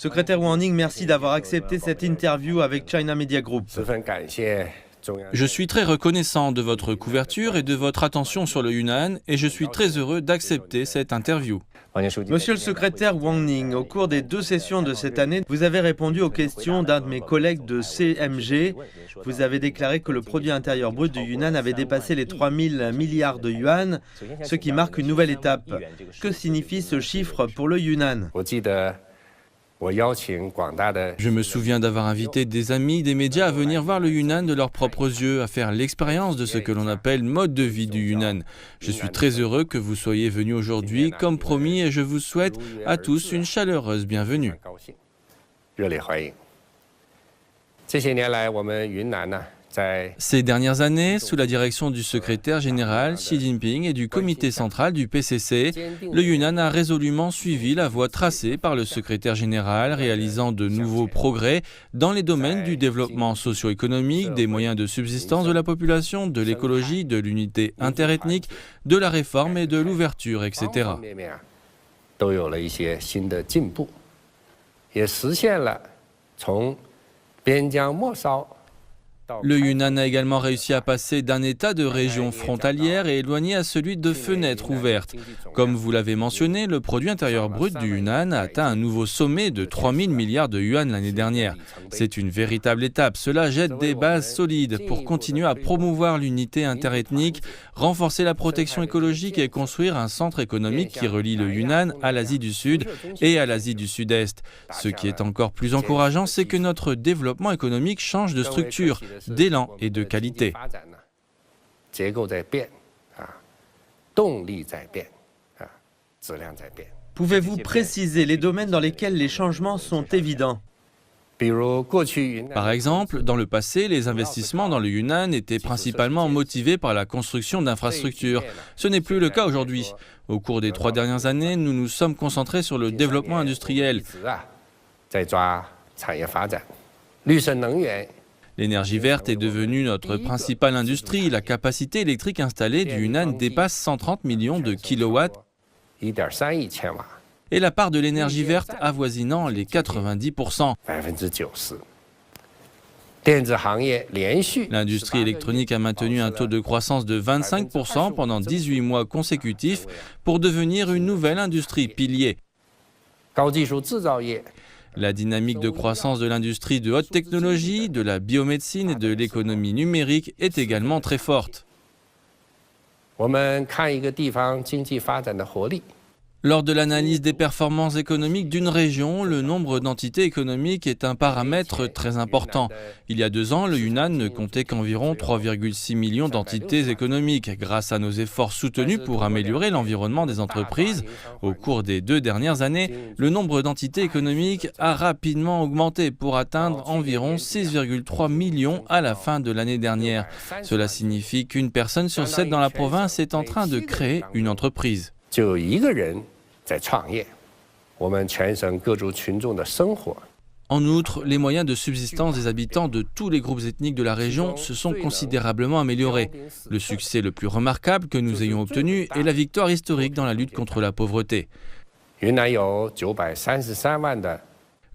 Secrétaire Wang Ning, merci d'avoir accepté cette interview avec China Media Group. Je suis très reconnaissant de votre couverture et de votre attention sur le Yunnan et je suis très heureux d'accepter cette interview. Monsieur le secrétaire Wang Ning, au cours des 2 sessions de cette année, vous avez répondu aux questions d'un de mes collègues de CMG. Vous avez déclaré que le produit intérieur brut du Yunnan avait dépassé les 3 000 milliards de yuan, ce qui marque une nouvelle étape. Que signifie ce chiffre pour le Yunnan ? Je me souviens d'avoir invité des amis des médias à venir voir le Yunnan de leurs propres yeux, à faire l'expérience de ce que l'on appelle mode de vie du Yunnan. Je suis très heureux que vous soyez venus aujourd'hui, comme promis, et je vous souhaite à tous une chaleureuse bienvenue. Ces dernières années, sous la direction du secrétaire général Xi Jinping et du comité central du PCC, le Yunnan a résolument suivi la voie tracée par le secrétaire général, réalisant de nouveaux progrès dans les domaines du développement socio-économique, des moyens de subsistance de la population, de l'écologie, de l'unité interethnique, de la réforme et de l'ouverture, etc. Le Yunnan a également réussi à passer d'un état de région frontalière et éloigné à celui de fenêtres ouvertes. Comme vous l'avez mentionné, le produit intérieur brut du Yunnan a atteint un nouveau sommet de 3 000 milliards de yuan l'année dernière. C'est une véritable étape. Cela jette des bases solides pour continuer à promouvoir l'unité interethnique, renforcer la protection écologique et construire un centre économique qui relie le Yunnan à l'Asie du Sud et à l'Asie du Sud-Est. Ce qui est encore plus encourageant, c'est que notre développement économique change de structure, d'élan et de qualité. Pouvez-vous préciser les domaines dans lesquels les changements sont évidents ? Par exemple, dans le passé, les investissements dans le Yunnan étaient principalement motivés par la construction d'infrastructures. Ce n'est plus le cas aujourd'hui. Au cours des 3 dernières années, nous nous sommes concentrés sur le développement industriel. L'énergie verte est devenue notre principale industrie. La capacité électrique installée du Yunnan dépasse 130 millions de kilowatts et la part de l'énergie verte avoisinant les 90%. L'industrie électronique a maintenu un taux de croissance de 25% pendant 18 mois consécutifs pour devenir une nouvelle industrie pilier. La dynamique de croissance de l'industrie de haute technologie, de la biomédecine et de l'économie numérique est également très forte. Lors de l'analyse des performances économiques d'une région, le nombre d'entités économiques est un paramètre très important. Il y a 2 ans, le Yunnan ne comptait qu'environ 3,6 millions d'entités économiques. Grâce à nos efforts soutenus pour améliorer l'environnement des entreprises, au cours des 2 dernières années, le nombre d'entités économiques a rapidement augmenté pour atteindre environ 6,3 millions à la fin de l'année dernière. Cela signifie qu'une personne sur 7 dans la province est en train de créer une entreprise. En outre, les moyens de subsistance des habitants de tous les groupes ethniques de la région se sont considérablement améliorés. Le succès le plus remarquable que nous ayons obtenu est la victoire historique dans la lutte contre la pauvreté.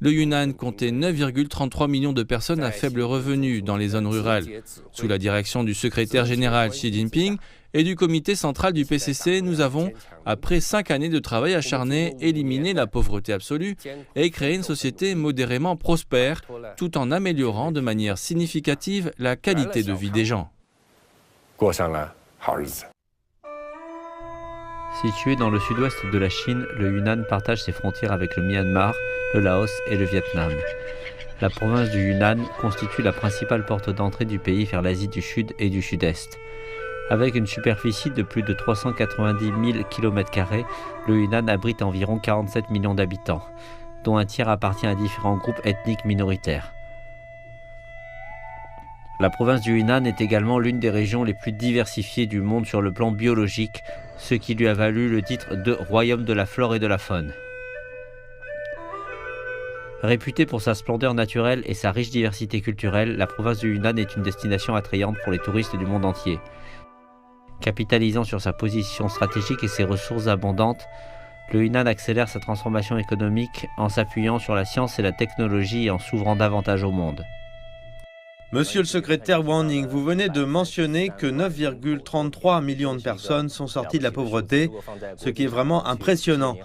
Le Yunnan comptait 9,33 millions de personnes à faible revenu dans les zones rurales. Sous la direction du secrétaire général Xi Jinping et du comité central du PCC, nous avons, après 5 années de travail acharné, éliminé la pauvreté absolue et créé une société modérément prospère, tout en améliorant de manière significative la qualité de vie des gens. Situé dans le sud-ouest de la Chine, le Yunnan partage ses frontières avec le Myanmar, le Laos et le Vietnam. La province du Yunnan constitue la principale porte d'entrée du pays vers l'Asie du Sud et du Sud-Est. Avec une superficie de plus de 390 000 km², le Yunnan abrite environ 47 millions d'habitants, dont un tiers appartient à différents groupes ethniques minoritaires. La province du Yunnan est également l'une des régions les plus diversifiées du monde sur le plan biologique, ce qui lui a valu le titre de Royaume de la flore et de la faune. Réputée pour sa splendeur naturelle et sa riche diversité culturelle, la province du Yunnan est une destination attrayante pour les touristes du monde entier. Capitalisant sur sa position stratégique et ses ressources abondantes, Le Yunnan accélère sa transformation économique en s'appuyant sur la science et la technologie et en s'ouvrant davantage au monde. Monsieur le secrétaire Wang Ning, vous venez de mentionner que 9,33 millions de personnes sont sorties de la pauvreté, ce qui est vraiment impressionnant.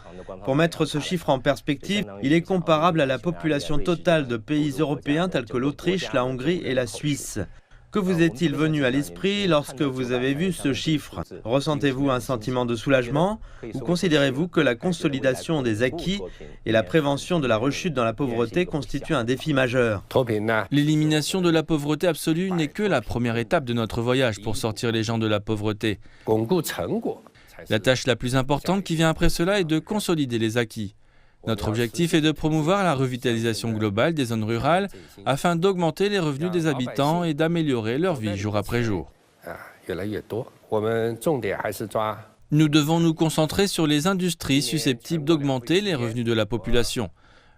Pour mettre ce chiffre en perspective, il est comparable à la population totale de pays européens tels que l'Autriche, la Hongrie et la Suisse. Que vous est-il venu à l'esprit lorsque vous avez vu ce chiffre? Ressentez-vous un sentiment de soulagement ou considérez-vous que la consolidation des acquis et la prévention de la rechute dans la pauvreté constituent un défi majeur? L'élimination de la pauvreté absolue n'est que la première étape de notre voyage pour sortir les gens de la pauvreté. La tâche la plus importante qui vient après cela est de consolider les acquis. Notre objectif est de promouvoir la revitalisation globale des zones rurales afin d'augmenter les revenus des habitants et d'améliorer leur vie jour après jour. Nous devons nous concentrer sur les industries susceptibles d'augmenter les revenus de la population.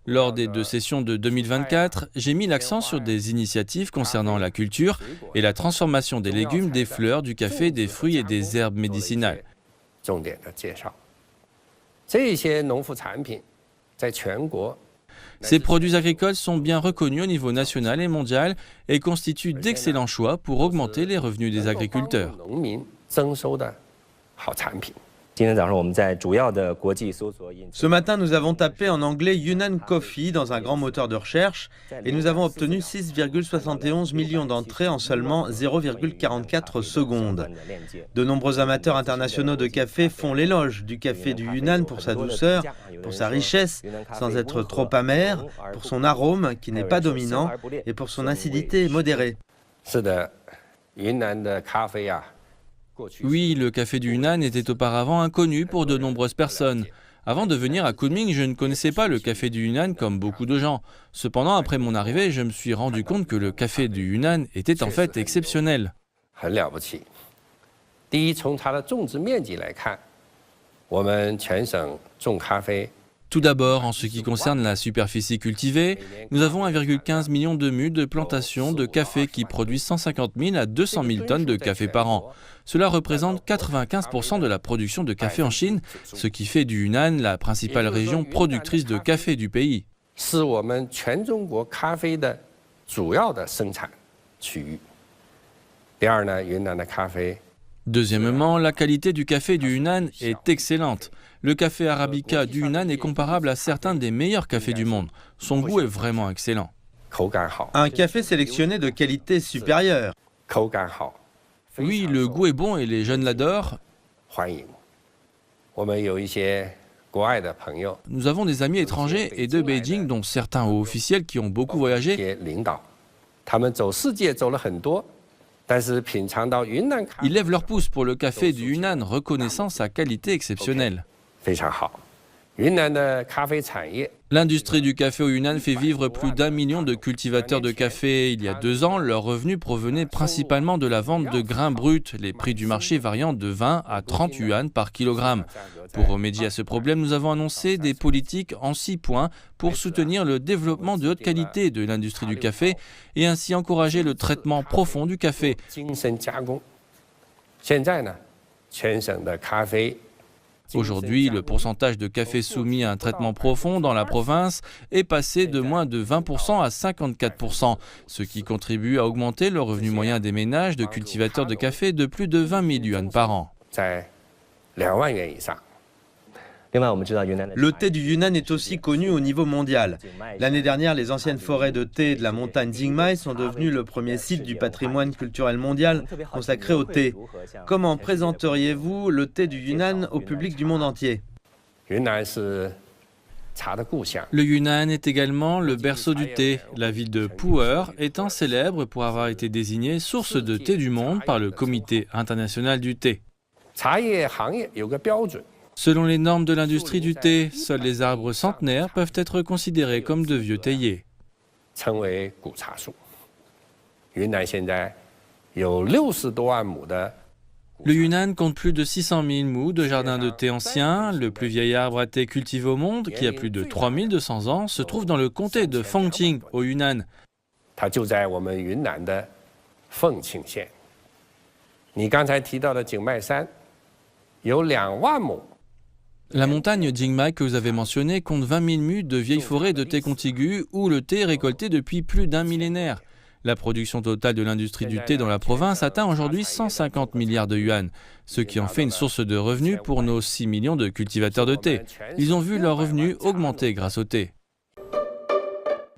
Lors des 2 sessions de 2024, j'ai mis l'accent sur des initiatives concernant la culture et la transformation des légumes, des fleurs, du café, des fruits et des herbes médicinales. Ces produits agricoles sont bien reconnus au niveau national et mondial et constituent d'excellents choix pour augmenter les revenus des agriculteurs. Ce matin, nous avons tapé en anglais Yunnan Coffee dans un grand moteur de recherche et nous avons obtenu 6,71 millions d'entrées en seulement 0,44 secondes. De nombreux amateurs internationaux de café font l'éloge du café du Yunnan pour sa douceur, pour sa richesse, sans être trop amer, pour son arôme qui n'est pas dominant et pour son acidité modérée. Oui, le café du Yunnan était auparavant inconnu pour de nombreuses personnes. Avant de venir à Kunming, je ne connaissais pas le café du Yunnan comme beaucoup de gens. Cependant, après mon arrivée, je me suis rendu compte que le café du Yunnan était en fait exceptionnel. Tout d'abord, en ce qui concerne la superficie cultivée, nous avons 1,15 million de mues de plantations de café qui produisent 150 000 à 200 000 tonnes de café par an. Cela représente 95% de la production de café en Chine, ce qui fait du Yunnan la principale région productrice de café du pays. Deuxièmement, la qualité du café du Yunnan est excellente. Le café arabica du Yunnan est comparable à certains des meilleurs cafés du monde. Son goût est vraiment excellent. Un café sélectionné de qualité supérieure. Oui, le goût est bon et les jeunes l'adorent. Nous avons des amis étrangers et de Beijing, dont certains hauts officiels qui ont beaucoup voyagé. Ils lèvent leur pouce pour le café du Yunnan, reconnaissant sa qualité exceptionnelle. L'industrie du café au Yunnan fait vivre plus d'1 million de cultivateurs de café. Il y a 2 ans, leurs revenus provenaient principalement de la vente de grains bruts, les prix du marché variant de 20 à 30 yuan par kilogramme. Pour remédier à ce problème, nous avons annoncé des politiques en 6 points pour soutenir le développement de haute qualité de l'industrie du café et ainsi encourager le traitement profond du café. Aujourd'hui, le pourcentage de café soumis à un traitement profond dans la province est passé de moins de 20% à 54%, ce qui contribue à augmenter le revenu moyen des ménages de cultivateurs de café de plus de 20 000 yuan par an. Le thé du Yunnan est aussi connu au niveau mondial. L'année dernière, les anciennes forêts de thé de la montagne Jingmai sont devenues le premier site du patrimoine culturel mondial consacré au thé. Comment présenteriez-vous le thé du Yunnan au public du monde entier? Le Yunnan est également le berceau du thé, la ville de Pu'er étant célèbre pour avoir été désignée source de thé du monde par le Comité international du thé. Selon les normes de l'industrie du thé, seuls les arbres centenaires peuvent être considérés comme de vieux théiers. Le Yunnan compte plus de 600 000 mous de jardins de thé anciens. Le plus vieil arbre à thé cultivé au monde, qui a plus de 3200 ans, se trouve dans le comté de Fengqing, au Yunnan. La montagne Jingmai que vous avez mentionnée compte 20 000 mues de vieilles forêts de thé contiguës où le thé est récolté depuis plus d'un millénaire. La production totale de l'industrie du thé dans la province atteint aujourd'hui 150 milliards de yuan, ce qui en fait une source de revenus pour nos 6 millions de cultivateurs de thé. Ils ont vu leurs revenus augmenter grâce au thé.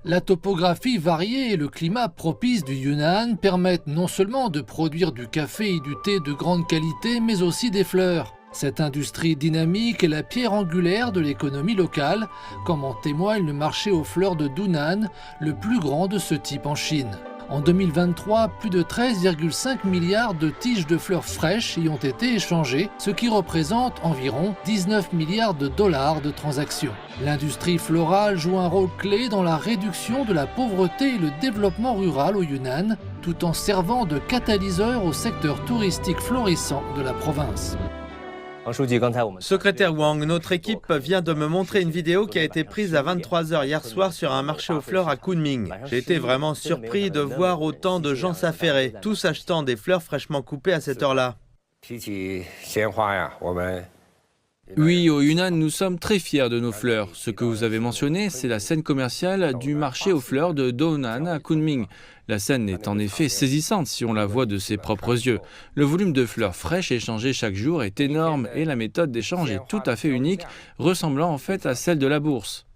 La topographie variée et le climat propice du Yunnan permettent non seulement de produire du café et du thé de grande qualité, mais aussi des fleurs. Cette industrie dynamique est la pierre angulaire de l'économie locale, comme en témoigne le marché aux fleurs de Dunan, le plus grand de ce type en Chine. En 2023, plus de 13,5 milliards de tiges de fleurs fraîches y ont été échangées, ce qui représente environ 19 milliards de dollars de transactions. L'industrie florale joue un rôle clé dans la réduction de la pauvreté et le développement rural au Yunnan, tout en servant de catalyseur au secteur touristique florissant de la province. Secrétaire Wang, notre équipe vient de me montrer une vidéo qui a été prise à 23h hier soir sur un marché aux fleurs à Kunming. J'ai été vraiment surpris de voir autant de gens s'affairer, tous achetant des fleurs fraîchement coupées à cette heure-là. Oui, au Yunnan, nous sommes très fiers de nos fleurs. Ce que vous avez mentionné, c'est la scène commerciale du marché aux fleurs de Dounan à Kunming. La scène est en effet saisissante si on la voit de ses propres yeux. Le volume de fleurs fraîches échangées chaque jour est énorme et la méthode d'échange est tout à fait unique, ressemblant en fait à celle de la bourse.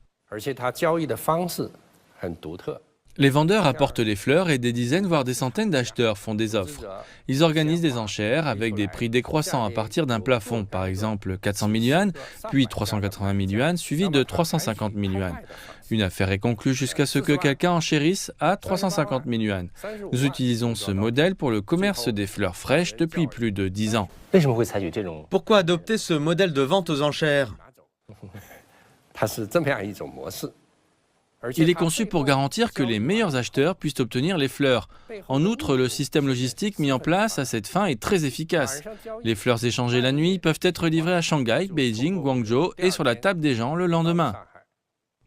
Les vendeurs apportent les fleurs et des dizaines voire des centaines d'acheteurs font des offres. Ils organisent des enchères avec des prix décroissants à partir d'un plafond, par exemple 400 000 yuan, puis 380 000 yuan, suivi de 350 000 yuan. Une affaire est conclue jusqu'à ce que quelqu'un enchérisse à 350 000 yuan. Nous utilisons ce modèle pour le commerce des fleurs fraîches depuis plus de 10 ans. Pourquoi adopter ce modèle de vente aux enchères ? Il est conçu pour garantir que les meilleurs acheteurs puissent obtenir les fleurs. En outre, le système logistique mis en place à cette fin est très efficace. Les fleurs échangées la nuit peuvent être livrées à Shanghai, Beijing, Guangzhou et sur la table des gens le lendemain.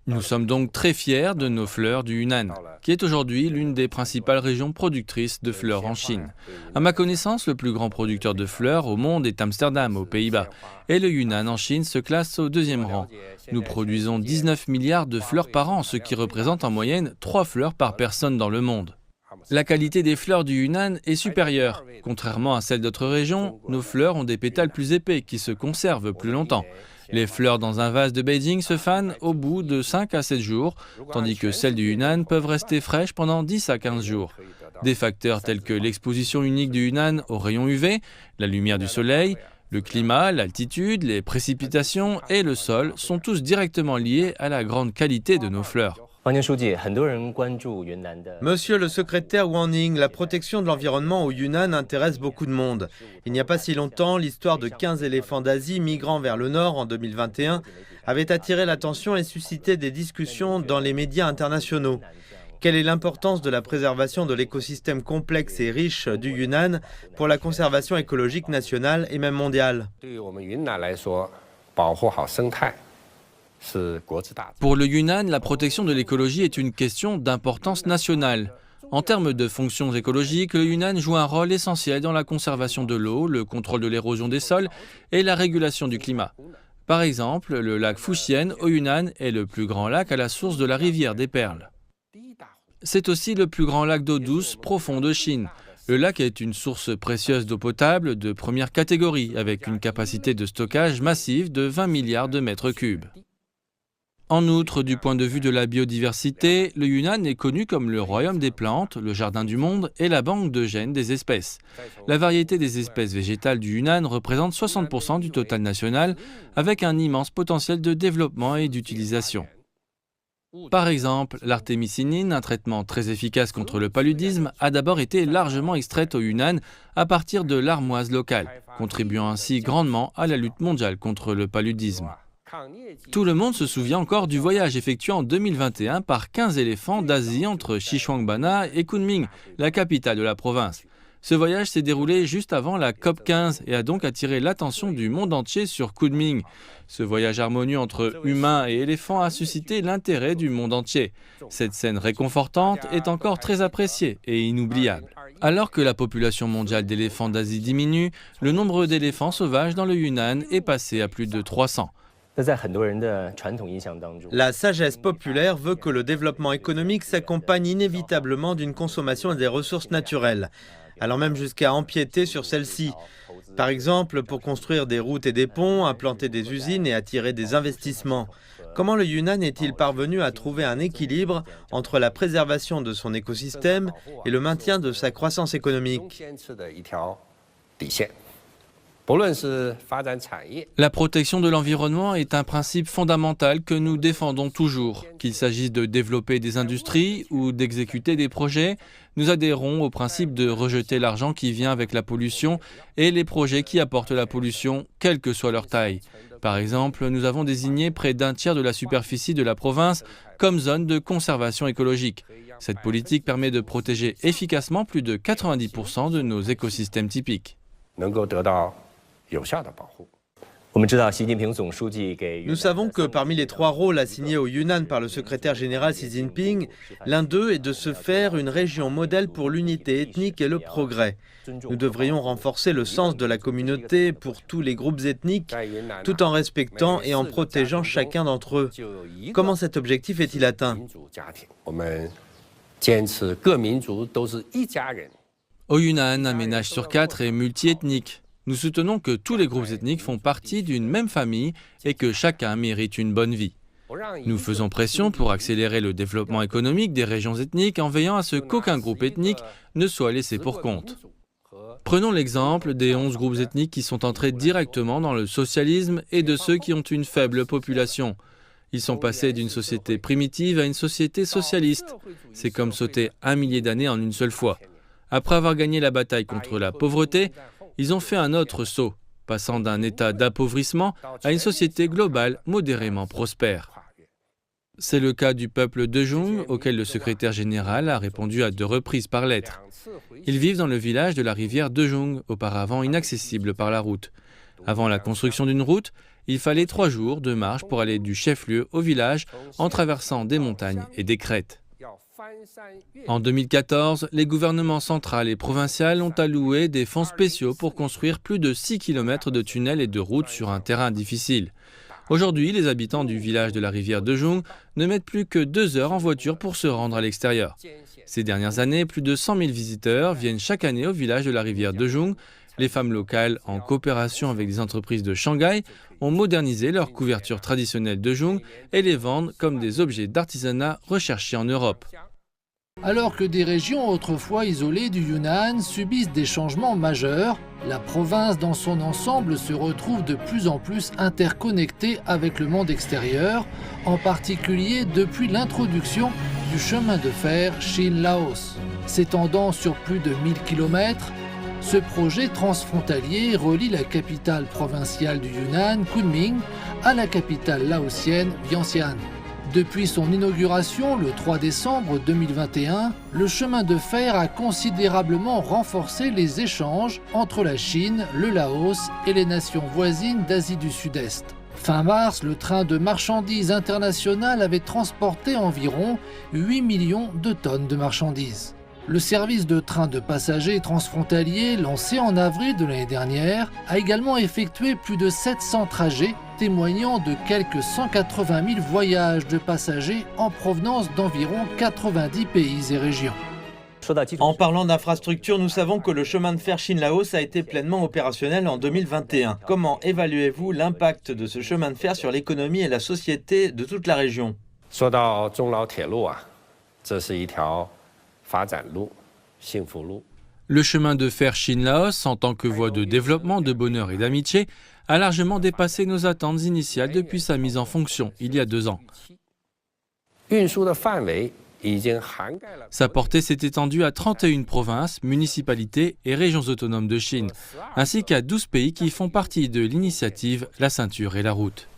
Nous sommes donc très fiers de nos fleurs du Yunnan, qui est aujourd'hui l'une des principales régions productrices de fleurs en Chine. À ma connaissance, le plus grand producteur de fleurs au monde est Amsterdam, aux Pays-Bas. Et le Yunnan en Chine se classe au deuxième rang. Nous produisons 19 milliards de fleurs par an, ce qui représente en moyenne 3 fleurs par personne dans le monde. La qualité des fleurs du Yunnan est supérieure. Contrairement à celles d'autres régions, nos fleurs ont des pétales plus épais qui se conservent plus longtemps. Les fleurs dans un vase de Beijing se fanent au bout de 5 à 7 jours, tandis que celles du Yunnan peuvent rester fraîches pendant 10 à 15 jours. Des facteurs tels que l'exposition unique du Yunnan aux rayons UV, la lumière du soleil, le climat, l'altitude, les précipitations et le sol sont tous directement liés à la grande qualité de nos fleurs. Monsieur le secrétaire Wang Ning, la protection de l'environnement au Yunnan intéresse beaucoup de monde. Il n'y a pas si longtemps, l'histoire de 15 éléphants d'Asie migrant vers le nord en 2021 avait attiré l'attention et suscité des discussions dans les médias internationaux. Quelle est l'importance de la préservation de l'écosystème complexe et riche du Yunnan pour la conservation écologique nationale et même mondiale ? Pour le Yunnan, la protection de l'écologie est une question d'importance nationale. En termes de fonctions écologiques, le Yunnan joue un rôle essentiel dans la conservation de l'eau, le contrôle de l'érosion des sols et la régulation du climat. Par exemple, le lac Fuxian au Yunnan est le plus grand lac à la source de la rivière des Perles. C'est aussi le plus grand lac d'eau douce profond de Chine. Le lac est une source précieuse d'eau potable de première catégorie, avec une capacité de stockage massive de 20 milliards de mètres cubes. En outre, du point de vue de la biodiversité, le Yunnan est connu comme le royaume des plantes, le jardin du monde et la banque de gènes des espèces. La variété des espèces végétales du Yunnan représente 60% du total national, avec un immense potentiel de développement et d'utilisation. Par exemple, l'artémisinine, un traitement très efficace contre le paludisme, a d'abord été largement extraite au Yunnan à partir de l'armoise locale, contribuant ainsi grandement à la lutte mondiale contre le paludisme. Tout le monde se souvient encore du voyage effectué en 2021 par 15 éléphants d'Asie entre Xishuangbanna et Kunming, la capitale de la province. Ce voyage s'est déroulé juste avant la COP15 et a donc attiré l'attention du monde entier sur Kunming. Ce voyage harmonieux entre humains et éléphants a suscité l'intérêt du monde entier. Cette scène réconfortante est encore très appréciée et inoubliable. Alors que la population mondiale d'éléphants d'Asie diminue, le nombre d'éléphants sauvages dans le Yunnan est passé à plus de 300. La sagesse populaire veut que le développement économique s'accompagne inévitablement d'une consommation des ressources naturelles, allant même jusqu'à empiéter sur celles-ci. Par exemple, pour construire des routes et des ponts, implanter des usines et attirer des investissements. Comment le Yunnan est-il parvenu à trouver un équilibre entre la préservation de son écosystème et le maintien de sa croissance économique ? La protection de l'environnement est un principe fondamental que nous défendons toujours. Qu'il s'agisse de développer des industries ou d'exécuter des projets, nous adhérons au principe de rejeter l'argent qui vient avec la pollution et les projets qui apportent la pollution, quelle que soit leur taille. Par exemple, nous avons désigné près d'un tiers de la superficie de la province comme zone de conservation écologique. Cette politique permet de protéger efficacement plus de 90% de nos écosystèmes typiques. Nous savons que parmi les 3 rôles assignés au Yunnan par le secrétaire général Xi Jinping, l'un d'eux est de se faire une région modèle pour l'unité ethnique et le progrès. Nous devrions renforcer le sens de la communauté pour tous les groupes ethniques, tout en respectant et en protégeant chacun d'entre eux. Comment cet objectif est-il atteint ? Au Yunnan, un ménage sur 4 est multiethnique. Nous soutenons que tous les groupes ethniques font partie d'une même famille et que chacun mérite une bonne vie. Nous faisons pression pour accélérer le développement économique des régions ethniques en veillant à ce qu'aucun groupe ethnique ne soit laissé pour compte. Prenons l'exemple des 11 groupes ethniques qui sont entrés directement dans le socialisme et de ceux qui ont une faible population. Ils sont passés d'une société primitive à une société socialiste. C'est comme sauter 1 millier d'années en une seule fois. Après avoir gagné la bataille contre la pauvreté, ils ont fait un autre saut, passant d'un état d'appauvrissement à une société globale modérément prospère. C'est le cas du peuple Dejung, auquel le secrétaire général a répondu à 2 reprises par lettre. Ils vivent dans le village de la rivière Dejung, auparavant inaccessible par la route. Avant la construction d'une route, il fallait 3 jours de marche pour aller du chef-lieu au village en traversant des montagnes et des crêtes. En 2014, les gouvernements central et provincial ont alloué des fonds spéciaux pour construire plus de 6 km de tunnels et de routes sur un terrain difficile. Aujourd'hui, les habitants du village de la rivière Dejung ne mettent plus que 2 heures en voiture pour se rendre à l'extérieur. Ces dernières années, plus de 100 000 visiteurs viennent chaque année au village de la rivière Dejung. Les femmes locales, en coopération avec des entreprises de Shanghai, ont modernisé leur couverture traditionnelle Dejung et les vendent comme des objets d'artisanat recherchés en Europe. Alors que des régions autrefois isolées du Yunnan subissent des changements majeurs, la province dans son ensemble se retrouve de plus en plus interconnectée avec le monde extérieur, en particulier depuis l'introduction du chemin de fer Chine-Laos. S'étendant sur plus de 1000 km, ce projet transfrontalier relie la capitale provinciale du Yunnan, Kunming, à la capitale laotienne, Vientiane. Depuis son inauguration le 3 décembre 2021, le chemin de fer a considérablement renforcé les échanges entre la Chine, le Laos et les nations voisines d'Asie du Sud-Est. Fin mars, le train de marchandises international avait transporté environ 8 millions de tonnes de marchandises. Le service de train de passagers transfrontalier, lancé en avril de l'année dernière, a également effectué plus de 700 trajets, témoignant de quelques 180 000 voyages de passagers en provenance d'environ 90 pays et régions. En parlant d'infrastructure, nous savons que le chemin de fer Chine-Laos a été pleinement opérationnel en 2021. Comment évaluez-vous l'impact de ce chemin de fer sur l'économie et la société de toute la région ? Le chemin de fer Chine-Laos, en tant que voie de développement, de bonheur et d'amitié, a largement dépassé nos attentes initiales depuis sa mise en fonction, il y a 2 ans. Sa portée s'est étendue à 31 provinces, municipalités et régions autonomes de Chine, ainsi qu'à 12 pays qui font partie de l'initiative La Ceinture et la Route.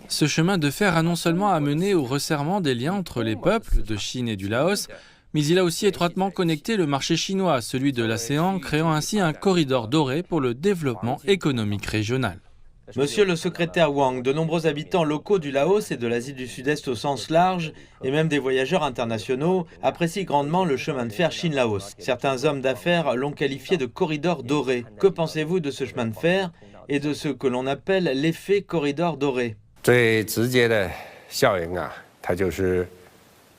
Ce chemin de fer a non seulement amené au resserrement des liens entre les peuples de Chine et du Laos, mais il a aussi étroitement connecté le marché chinois à celui de l'ASEAN, créant ainsi un corridor doré pour le développement économique régional. Monsieur le secrétaire Wang, de nombreux habitants locaux du Laos et de l'Asie du Sud-Est au sens large, et même des voyageurs internationaux, apprécient grandement le chemin de fer Chine-Laos. Certains hommes d'affaires l'ont qualifié de corridor doré. Que pensez-vous de ce chemin de fer et de ce que l'on appelle l'effet corridor doré? 最直接的效应啊，它就是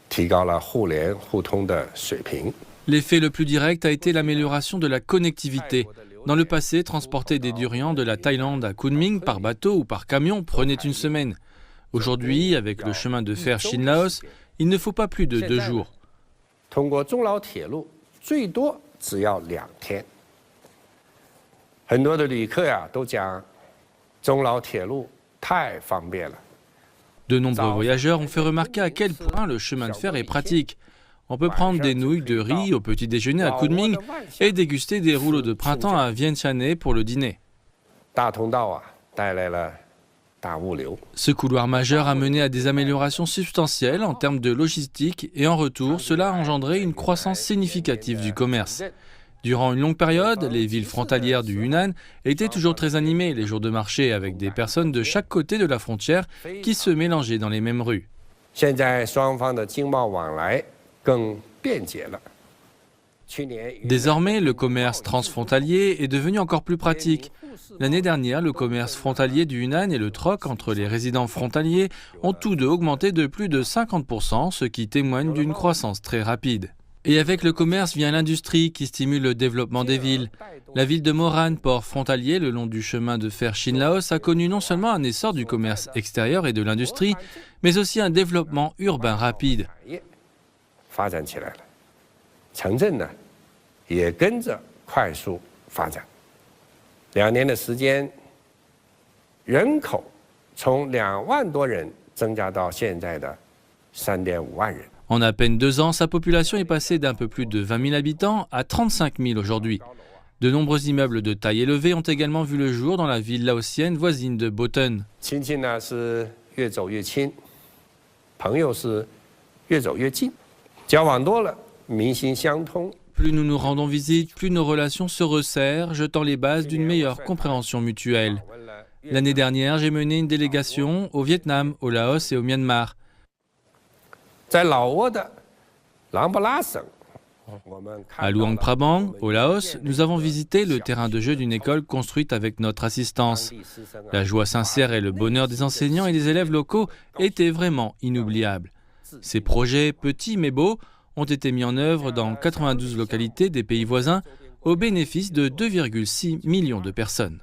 提高了互联互通的水平。 L'effet le plus direct a été l'amélioration de la connectivité. Dans le passé, transporter des durians de la Thaïlande à Kunming par bateau ou par camion prenait une semaine. Aujourd'hui, avec le chemin de fer Chine-Laos, il ne faut pas plus de 2 jours. 通过中老铁路，最多只要2天。很多的旅客呀都讲，中老铁路太方便了。 De nombreux voyageurs ont fait remarquer à quel point le chemin de fer est pratique. On peut prendre des nouilles de riz au petit déjeuner à Kunming et déguster des rouleaux de printemps à Vientiane pour le dîner. 大通道啊，带来了大物流。 Ce couloir majeur a mené à des améliorations substantielles en termes de logistique et en retour, cela a engendré une croissance significative du commerce. Durant une longue période, les villes frontalières du Yunnan étaient toujours très animées les jours de marché avec des personnes de chaque côté de la frontière qui se mélangeaient dans les mêmes rues. 现在双方的经贸往来更便捷了。 Désormais, le commerce transfrontalier est devenu encore plus pratique. L'année dernière, le commerce frontalier du Yunnan et le troc entre les résidents frontaliers ont tous deux augmenté de plus de 50%, ce qui témoigne d'une croissance très rapide. Et avec le commerce vient l'industrie qui stimule le développement des villes. La ville de Moran, port frontalier le long du chemin de fer Chine-Laos, a connu non seulement un essor du commerce extérieur et de l'industrie, mais aussi un développement urbain rapide. 发展起来了，城镇呢也跟着快速发展。2年的时间，人口从2万多人增加到现在的3.5万人。 En à peine 2 ans, sa population est passée d'un peu plus de 20 000 habitants à 35 000 aujourd'hui. De nombreux immeubles de taille élevée ont également vu le jour dans la ville laotienne voisine de Boten. 亲戚呢是越走越亲，朋友是越走越近，交往多了，民心相通。 Plus nous nous rendons visite, plus nos relations se resserrent, jetant les bases d'une meilleure compréhension mutuelle. L'année dernière, j'ai mené une délégation au Vietnam, au Laos et au Myanmar. 在老挝的琅勃拉省， À Luang Prabang, au Laos, nous avons visité le terrain de jeu d'une école construite avec notre assistance. La joie sincère et le bonheur des enseignants et des élèves locaux étaient vraiment inoubliables. Ces projets, petits mais beaux, ont été mis en œuvre dans 92 localités des pays voisins au bénéfice de 2,6 millions de personnes.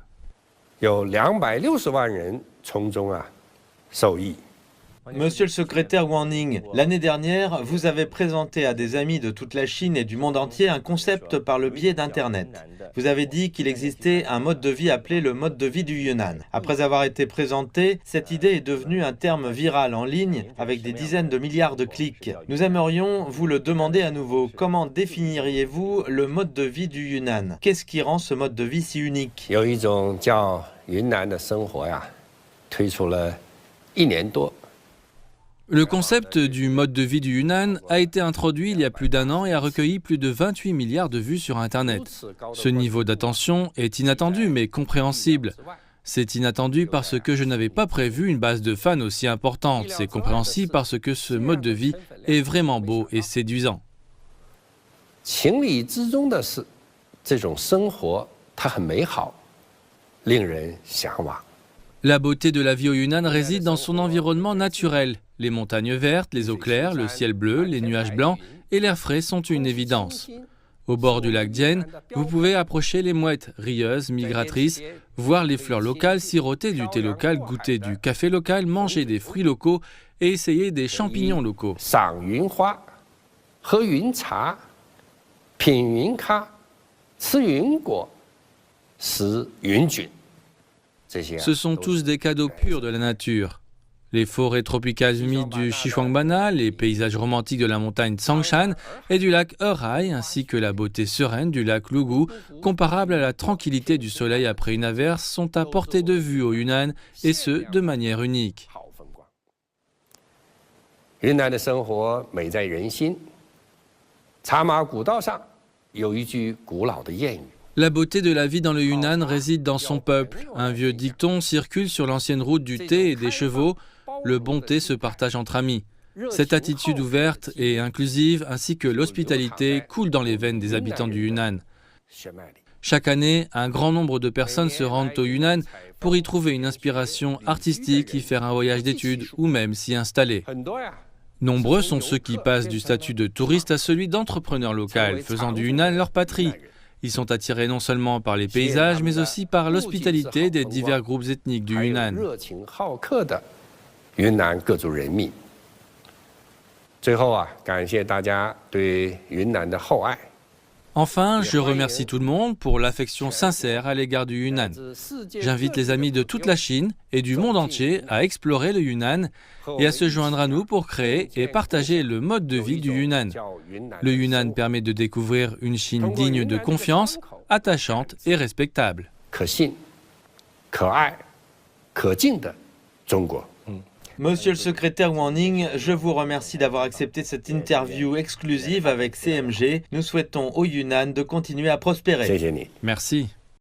有260万人从中受益。 Monsieur le secrétaire Wang Ning, l'année dernière, vous avez présenté à des amis de toute la Chine et du monde entier un concept par le biais d'Internet. Vous avez dit qu'il existait un mode de vie appelé le mode de vie du Yunnan. Après avoir été présenté, cette idée est devenue un terme viral en ligne avec des dizaines de milliards de clics. Nous aimerions vous le demander à nouveau. Comment définiriez-vous le mode de vie du Yunnan? Qu'est-ce qui rend ce mode de vie si unique? 有一种叫云南的生活呀，推出了1年多。 Le concept du mode de vie du Yunnan a été introduit il y a plus d'1 an et a recueilli plus de 28 milliards de vues sur Internet. Ce niveau d'attention est inattendu mais compréhensible. C'est inattendu parce que je n'avais pas prévu une base de fans aussi importante. C'est compréhensible parce que ce mode de vie est vraiment beau et séduisant. 情理之中的是，这种生活它很美好，令人向往。 La beauté de la vie au Yunnan réside dans son environnement naturel. Les montagnes vertes, les eaux claires, le ciel bleu, les nuages blancs et l'air frais sont une évidence. Au bord du lac Dien, vous pouvez approcher les mouettes rieuses, migratrices, voir les fleurs locales, siroter du thé local, goûter du café local, manger des fruits locaux et essayer des champignons locaux. 赏云花，喝云茶，品云咖，吃云果，食云菌。 Ce sont tous des cadeaux purs de la nature. Les forêts tropicales humides du Xishuangbanna, les paysages romantiques de la montagne Tsangshan et du lac Herai, ainsi que la beauté sereine du lac Lugu, comparable à la tranquillité du soleil après une averse, sont à portée de vue au Yunnan, et ce, de manière unique. 云南的生活美在人心。茶马古道上有一句古老的谚语。La beauté de la vie dans le Yunnan réside dans son peuple. Un vieux dicton circule sur l'ancienne route du thé et des chevaux. Le bon thé se partage entre amis. Cette attitude ouverte et inclusive ainsi que l'hospitalité coulent dans les veines des habitants du Yunnan. Chaque année, un grand nombre de personnes se rendent au Yunnan pour y trouver une inspiration artistique, y faire un voyage d'études ou même s'y installer. Nombreux sont ceux qui passent du statut de touriste à celui d'entrepreneur local, faisant du Yunnan leur patrie. Ils sont attirés non seulement par les paysages, mais aussi par l'hospitalité des divers groupes ethniques du Yunnan. Enfin, je remercie tout le monde pour l'affection sincère à l'égard du Yunnan. J'invite les amis de toute la Chine et du monde entier à explorer le Yunnan et à se joindre à nous pour créer et partager le mode de vie du Yunnan. Le Yunnan permet de découvrir une Chine digne de confiance, attachante et respectable. Monsieur le secrétaire Wang Ning, je vous remercie d'avoir accepté cette interview exclusive avec CMG. Nous souhaitons au Yunnan de continuer à prospérer. Merci.